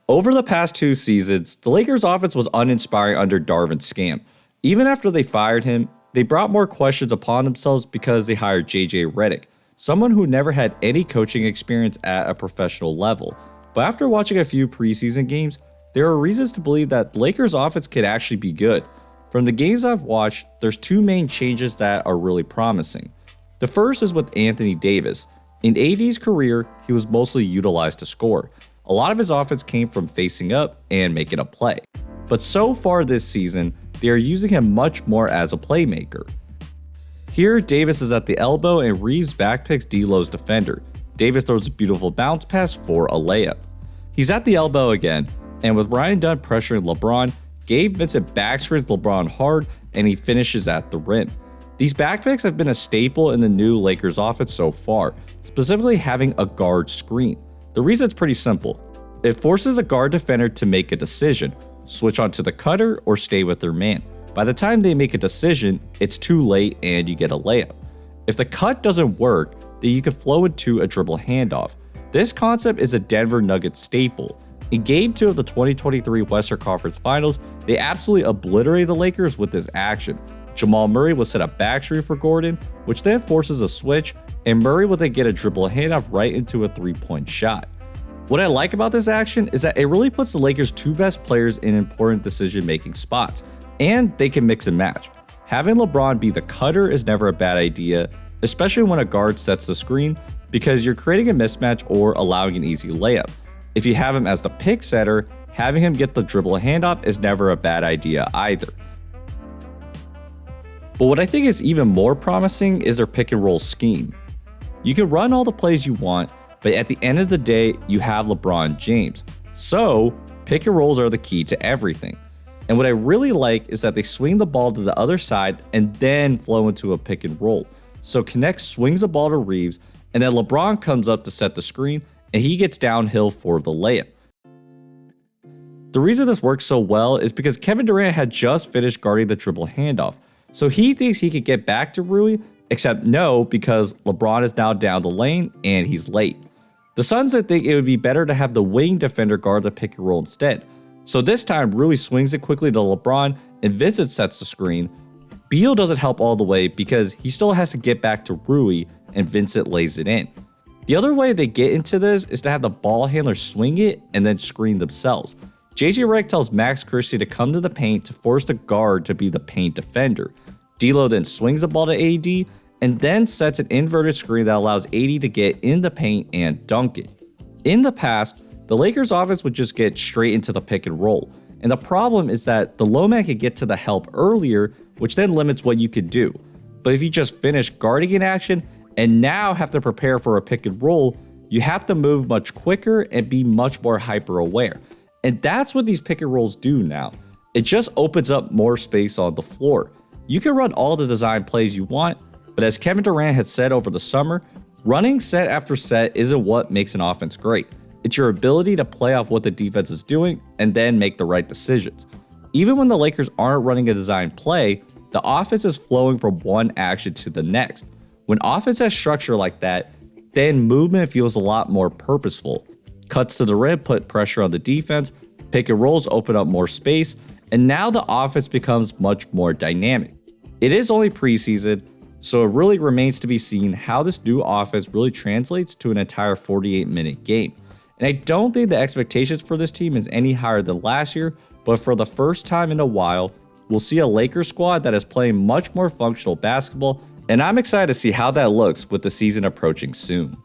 Over the past 2 seasons, the Lakers' offense was uninspiring under Darvin Scam. Even after they fired him, they brought more questions upon themselves because they hired JJ Redick, someone who never had any coaching experience at a professional level. But after watching a few preseason games, there are reasons to believe that the Lakers' offense could actually be good. From the games I've watched, there's two main changes that are really promising. The first is with Anthony Davis. In AD's career, he was mostly utilized to score. A lot of his offense came from facing up and making a play. But so far this season, they are using him much more as a playmaker. Here, Davis is at the elbow and Reeves backpicks D'Lo's defender. Davis throws a beautiful bounce pass for a layup. He's at the elbow again, and with Ryan Dunn pressuring LeBron, Gabe Vincent backscreens LeBron hard and he finishes at the rim. These backpicks have been a staple in the new Lakers offense so far, specifically having a guard screen. The reason it's pretty simple. It forces a guard defender to make a decision, switch onto the cutter or stay with their man. By the time they make a decision, it's too late and you get a layup. If the cut doesn't work, then you can flow into a dribble handoff. This concept is a Denver Nuggets staple. In Game 2 of the 2023 Western Conference Finals, they absolutely obliterated the Lakers with this action. Jamal Murray will set a backstreet for Gordon, which then forces a switch, and Murray will then get a dribble handoff right into a three-point shot. What I like about this action is that it really puts the Lakers' two best players in important decision-making spots, and they can mix and match. Having LeBron be the cutter is never a bad idea, especially when a guard sets the screen, because you're creating a mismatch or allowing an easy layup. If you have him as the pick setter, having him get the dribble handoff is never a bad idea either. But what I think is even more promising is their pick and roll scheme. You can run all the plays you want, but at the end of the day, you have LeBron James. So, pick and rolls are the key to everything. And what I really like is that they swing the ball to the other side and then flow into a pick and roll. So Connect swings the ball to Reeves, and then LeBron comes up to set the screen, and he gets downhill for the layup. The reason this works so well is because Kevin Durant had just finished guarding the dribble handoff. So he thinks he could get back to Rui, except no, because LeBron is now down the lane and he's late. The Suns think it would be better to have the wing defender guard the pick and roll instead. So this time, Rui swings it quickly to LeBron and Vincent sets the screen. Beal doesn't help all the way because he still has to get back to Rui and Vincent lays it in. The other way they get into this is to have the ball handler swing it and then screen themselves. JJ Redick tells Max Christie to come to the paint to force the guard to be the paint defender. D'Lo then swings the ball to AD and then sets an inverted screen that allows AD to get in the paint and dunk it. In the past, the Lakers offense would just get straight into the pick and roll, and the problem is that the low man could get to the help earlier, which then limits what you could do. But if you just finish guarding in action and now have to prepare for a pick and roll, you have to move much quicker and be much more hyper aware. And that's what these pick and rolls do now. It just opens up more space on the floor. You can run all the design plays you want, but as Kevin Durant had said over the summer, running set after set isn't what makes an offense great. It's your ability to play off what the defense is doing and then make the right decisions. Even when the Lakers aren't running a design play, the offense is flowing from one action to the next. When offense has structure like that, then movement feels a lot more purposeful. Cuts to the rim put pressure on the defense, pick and rolls open up more space, and now the offense becomes much more dynamic. It is only preseason, so it really remains to be seen how this new offense really translates to an entire 48-minute game. And I don't think the expectations for this team is any higher than last year, but for the first time in a while, we'll see a Lakers squad that is playing much more functional basketball, and I'm excited to see how that looks with the season approaching soon.